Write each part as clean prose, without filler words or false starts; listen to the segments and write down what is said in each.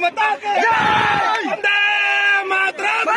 माता की जय, वंदे मातरम,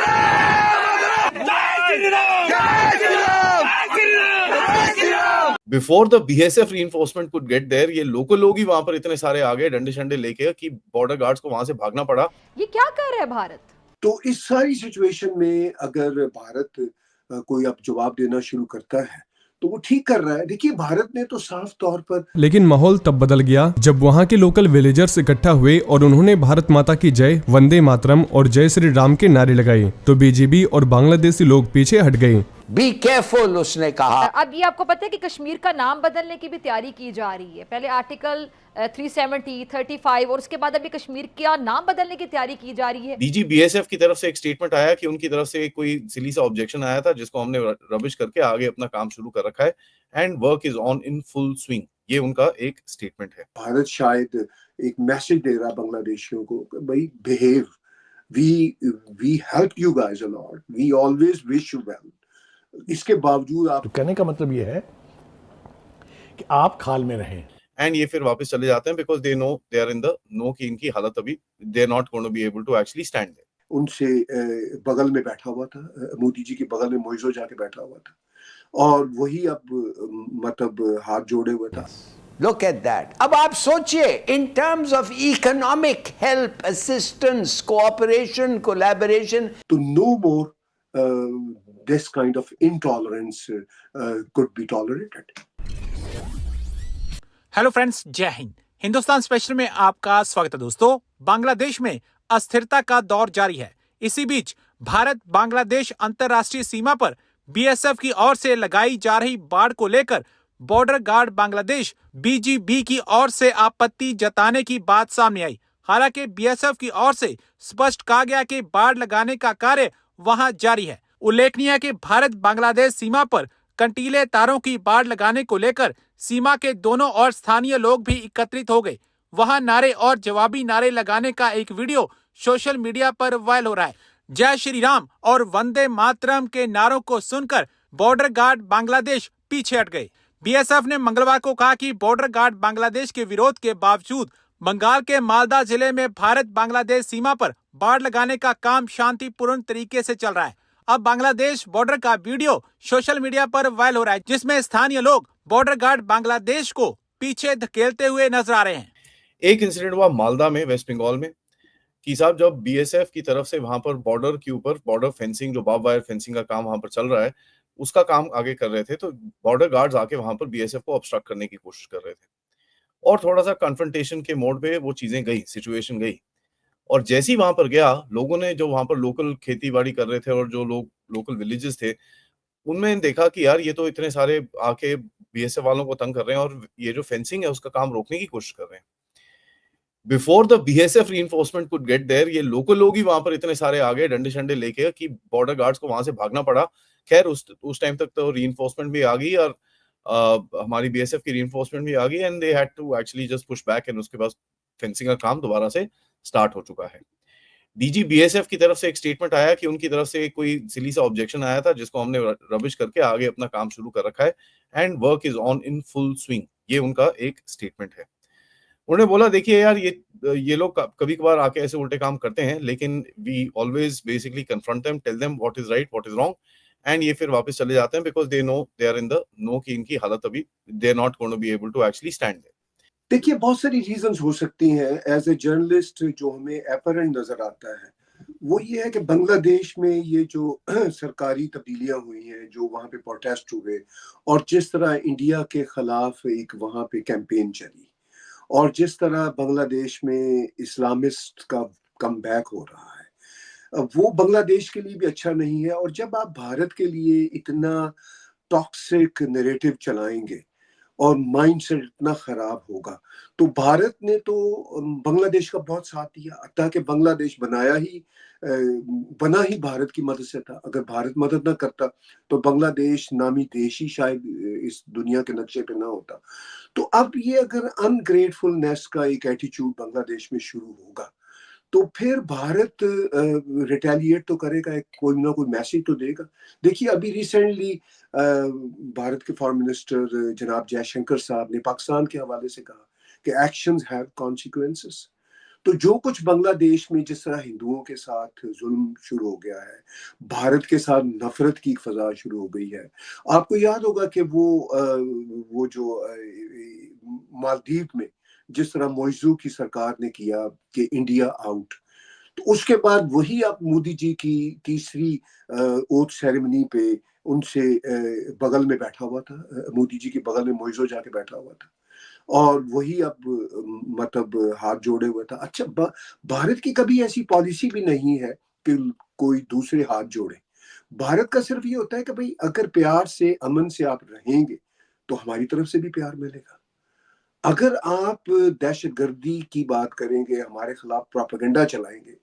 जय श्री राम, जय श्री राम, जय श्री राम, जय Shri Ram. Before the BSF reinforcement could get there, ये लोकल लोग ही वहां पर इतने सारे आ गए डंडे शंडे लेके कि बॉर्डर गार्ड्स को वहां से भागना पड़ा। ये क्या कर रहा है भारत? तो इस सारी सिचुएशन में अगर भारत कोई अब जवाब देना शुरू करता है तो वो ठीक कर रहा है। देखिए, भारत ने तो साफ तौर पर, लेकिन माहौल तब बदल गया जब वहां के लोकल विलेजर्स इकट्ठा हुए और उन्होंने भारत माता की जय, वंदे मातरम और जय श्री राम के नारे लगाए तो बीजेपी और बांग्लादेशी लोग पीछे हट गए। बी केयरफुल, उसने कहा। अब ये आपको पता है कि कश्मीर का नाम बदलने की भी तैयारी की जा रही है। पहले आर्टिकल 370, 35 और उसके बाद अभी कश्मीर का नाम बदलने की तैयारी की जा रही है। डीजी बीएसएफ की तरफ से एक स्टेटमेंट आया कि उनकी तरफ से कोई सिली सा ऑब्जेक्शन आया था जिसको हमने रबिश करके आगे अपना काम शुरू कर रखा है and work is on in full swing. ये उनका एक स्टेटमेंट है। भारत शायद एक मैसेज दे रहा बांग्लादेशियों को, भाई behave, we help you guys a lot, we always wish you well. इसके बावजूद आप, तो कहने का मतलब ये है कि आप खाल में रहें एंड ये फिर वापस चले जाते हैं because they know they are in the know कि इनकी हालत अभी they are not going to be able to actually stand there. उनसे बगल में बैठा हुआ था, मोदी जी के बगल में मोइजो जाके बैठा हुआ था और वही अब मतलब हाथ जोड़े हुए था। Look at that. अब आप सोचिए, in terms of economic help, assistance, cooperation, collaboration, तो no more this kind of intolerance could be tolerated. Hello friends, जय हिंद। हिंदुस्तान स्पेशल में आपका स्वागत है दोस्तों। बांग्लादेश में अस्थिरता का दौर जारी है। इसी बीच भारत बांग्लादेश अंतर्राष्ट्रीय सीमा पर बीएसएफ की ओर से लगाई जा रही बाढ़ को लेकर बॉर्डर गार्ड बांग्लादेश बीजीबी की ओर से आपत्ति जताने की बात सामने आई। हालांकि बीएसएफ की ओर से स्पष्ट कहा गया कि बाढ़ लगाने का कार्य वहां जारी है। उल्लेखनीय है कि भारत बांग्लादेश सीमा पर कंटीले तारों की बाढ़ लगाने को लेकर सीमा के दोनों ओर स्थानीय लोग भी एकत्रित हो गए। वहां नारे और जवाबी नारे लगाने का एक वीडियो सोशल मीडिया पर वायरल हो रहा है। जय श्री राम और वंदे मातरम के नारों को सुनकर बॉर्डर गार्ड बांग्लादेश पीछे हट गए। बीएसएफ ने मंगलवार को कहा कि बॉर्डर गार्ड बांग्लादेश के विरोध के बावजूद बंगाल के मालदा जिले में भारत बांग्लादेश सीमा पर बाढ़ लगाने का काम शांतिपूर्ण तरीके से चल रहा है। अब बांग्लादेश बॉर्डर का वीडियो सोशल मीडिया पर वायरल हो रहा है जिसमें स्थानीय लोग बॉर्डर गार्ड बांग्लादेश को पीछे धकेलते हुए नजर आ रहे हैं। एक इंसिडेंट हुआ मालदा में, वेस्ट बंगाल में, कि साहब जब बीएसएफ की तरफ से वहां पर बॉर्डर के ऊपर बॉर्डर फेंसिंग, जो बार्ब वायर फेंसिंग का काम वहां पर चल रहा है, उसका काम आगे कर रहे थे, तो बॉर्डर गार्ड्स आके वहां पर बीएसएफ को ऑब्स्ट्रक्ट करने की कोशिश कर रहे थे और थोड़ा सा कन्फ्रंटेशन के मोड पे वो चीजें गई, सिचुएशन गई। और जैसे ही वहां पर गया, लोगों ने जो वहां पर लोकल खेती बाड़ी कर रहे थे और जो लोग लोकल विलेजेस थे, उनमें देखा कि यार ये तो इतने सारे आके बीएसएफ वालों को तंग कर रहे हैं और ये जो फेंसिंग है उसका काम रोकने की कोशिश कर रहे हैं। Before the BSF reinforcement could get there, ये लोकल लोग ही वहां पर इतने सारे आ गए डंडे शंडे लेके कि बॉर्डर गार्ड्स को वहां से भागना पड़ा। खैर उस टाइम तक तो reinforcement भी आ गई और हमारी बीएसएफ की reinforcement भी आ गई and they had to actually just push back and उसके बाद फेंसिंग का काम दोबारा से स्टार्ट हो चुका है। डीजी बीएसएफ की तरफ से एक स्टेटमेंट आया कि उनकी तरफ से कोई सिली सा ऑब्जेक्शन आया था जिसको हमने रबिश करके आगे अपना काम शुरू कर रखा है and work is on in full swing. ये उनका एक स्टेटमेंट है। उन्होंने बोला, देखिए यार, ये लोग कभी कभार आके ऐसे उल्टे काम करते हैं, लेकिन we always basically confront them, tell them what is right, what is wrong, and ये फिर वापस चले जाते हैं because they know they are in the know कि इनकी हालत अभी they are not going to be able to actually stand there. देखिए, बहुत सारी रीजंस हो सकती हैं। एज ए जर्नलिस्ट जो हमें एपरेंट नजर आता है वो ये है कि बांग्लादेश में ये जो सरकारी तब्दीलियां हुई हैं, जो वहाँ पे प्रोटेस्ट हुए और जिस तरह इंडिया के खिलाफ एक वहाँ पे कैंपेन चली और जिस तरह बांग्लादेश में इस्लामिस्ट का कमबैक हो रहा है, वो बांग्लादेश के लिए भी अच्छा नहीं है। और जब आप भारत के लिए इतना टॉक्सिक नैरेटिव चलाएंगे और माइंडसेट इतना खराब होगा, तो भारत ने तो बांग्लादेश का बहुत साथ दिया। ताकि बांग्लादेश बना ही भारत की मदद से था। अगर भारत मदद ना करता तो बांग्लादेश नामी देश ही शायद इस दुनिया के नक्शे पे ना होता। तो अब ये अगर अनग्रेटफुलनेस का एक एटीट्यूड बांग्लादेश में शुरू होगा तो फिर भारत रिटेलिएट तो करेगा, कोई ना कोई मैसेज तो देगा। देखिए, अभी रिसेंटली भारत के फॉरेन मिनिस्टर जनाब जयशंकर साहब ने पाकिस्तान के हवाले से कहा कि एक्शंस हैव कॉन्सिक्वेंसेस। तो जो कुछ बांग्लादेश में जिस तरह हिंदुओं के साथ जुल्म शुरू हो गया है, भारत के साथ नफरत की फजा शुरू हो गई है। आपको याद होगा कि वो जो मालदीव में जिस तरह मौजू की सरकार ने किया कि इंडिया आउट, तो उसके बाद वही अब मोदी जी की तीसरी ओथ सेरेमनी पे उनसे बगल में बैठा हुआ था, मोदी जी के बगल में मौजू जाके बैठा हुआ था और वही अब मतलब हाथ जोड़े हुए था। अच्छा, भारत की कभी ऐसी पॉलिसी भी नहीं है कि कोई दूसरे हाथ जोड़े। भारत का सिर्फ ये होता है कि भाई अगर प्यार से अमन से आप रहेंगे तो हमारी तरफ से भी प्यार मिलेगा। अगर आप दहशतगर्दी की बात करेंगे, हमारे खिलाफ प्रोपेगेंडा चलाएंगे,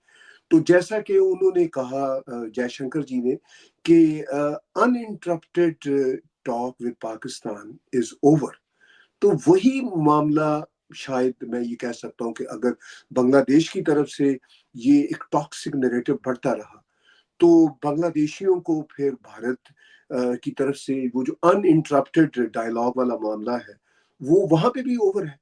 तो जैसा कि उन्होंने कहा जयशंकर जी ने कि uninterrupted talk with Pakistan is over, तो वही मामला शायद मैं ये कह सकता हूँ कि अगर बांग्लादेश की तरफ से ये एक टॉक्सिक नैरेटिव बढ़ता रहा तो बांग्लादेशियों को फिर भारत की तरफ से वो जो अनइंटरप्टेड डायलॉग वाला मामला है वो वहां पे भी ओवर है,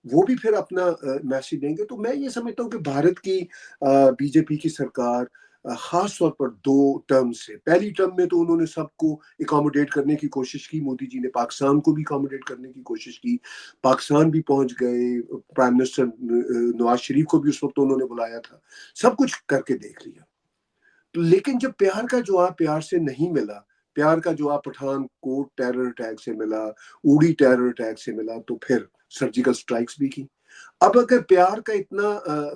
वो भी फिर अपना मैसेज देंगे। तो मैं ये समझता हूँ कि भारत की बीजेपी की सरकार खास तौर पर 2 टर्म से, पहली टर्म में तो उन्होंने सबको अकोमोडेट करने की कोशिश की, मोदी जी ने पाकिस्तान को भी अकोमोडेट करने की कोशिश की, पाकिस्तान भी पहुंच गए, प्राइम मिनिस्टर नवाज शरीफ को भी उस वक्त उन्होंने बुलाया था, सब कुछ करके देख लिया। लेकिन जब प्यार का जवाब प्यार से नहीं मिला, प्यार का जवाब पठानकोट टेरर अटैक से मिला, उड़ी टेरर अटैक से मिला, तो फिर सर्जिकल स्ट्राइक्स भी की। अब अगर प्यार का इतना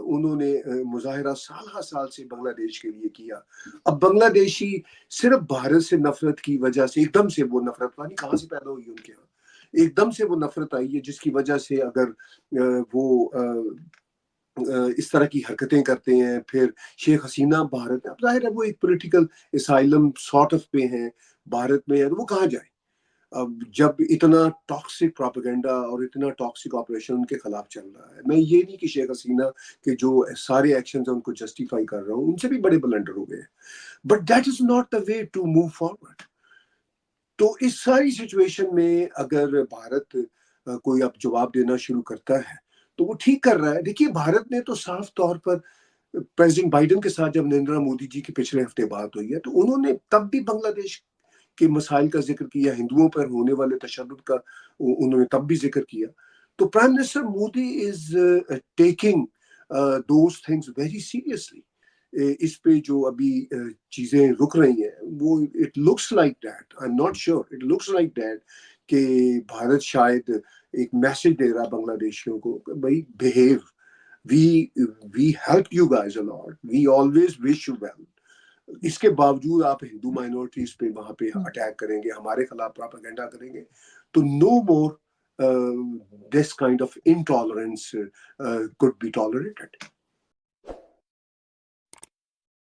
उन्होंने मुजाहिरा साल हर साल से बांग्लादेश के लिए किया, अब बांग्लादेशी सिर्फ भारत से नफरत की वजह से एकदम से वो नफरत पता नहीं कहाँ से पैदा हुई उनके यहाँ, एकदम से वो नफरत आई है जिसकी वजह से अगर वो इस तरह की हरकतें करते हैं, फिर शेख हसीना भारत में, अब जाहिर है वो एक पॉलिटिकल एसाइलम सॉर्ट ऑफ पे हैं भारत में, है तो वो कहाँ जाए अब जब इतना टॉक्सिक प्रोपेगेंडा और इतना टॉक्सिक ऑपरेशन उनके खिलाफ चल रहा है। मैं ये नहीं कि शेख हसीना के जो सारे एक्शन है उनको जस्टिफाई कर रहा हूँ, उनसे भी बड़े ब्लंडर हो गए, but that is not the way to move forward. तो इस सारी सिचुएशन में अगर भारत कोई अब जवाब देना शुरू करता है तो वो ठीक कर रहा है। देखिए, भारत ने तो साफ तौर पर प्रेसिडेंट बाइडेन के साथ जब नरेंद्र मोदी जी की पिछले हफ्ते बात हुई है तो उन्होंने तब भी बांग्लादेश के मसाइल का जिक्र किया, हिंदुओं पर होने वाले तशद्दुद का उन्होंने तब भी जिक्र किया। तो prime minister Modi is taking those things very seriously. इस पे जो अभी चीजें रुक रही हैं वो it looks like that, I am not sure, it looks like that कि भारत शायद एक मैसेज दे रहा बांग्लादेशियों को, भाई behave, we help you guys a lot, we always wish you well. इसके बावजूद आप हिंदू माइनॉरिटीज पे वहां पे अटैक करेंगे, हमारे खिलाफ प्रोपेगेंडा करेंगे, तो no more this kind of intolerance could be tolerated.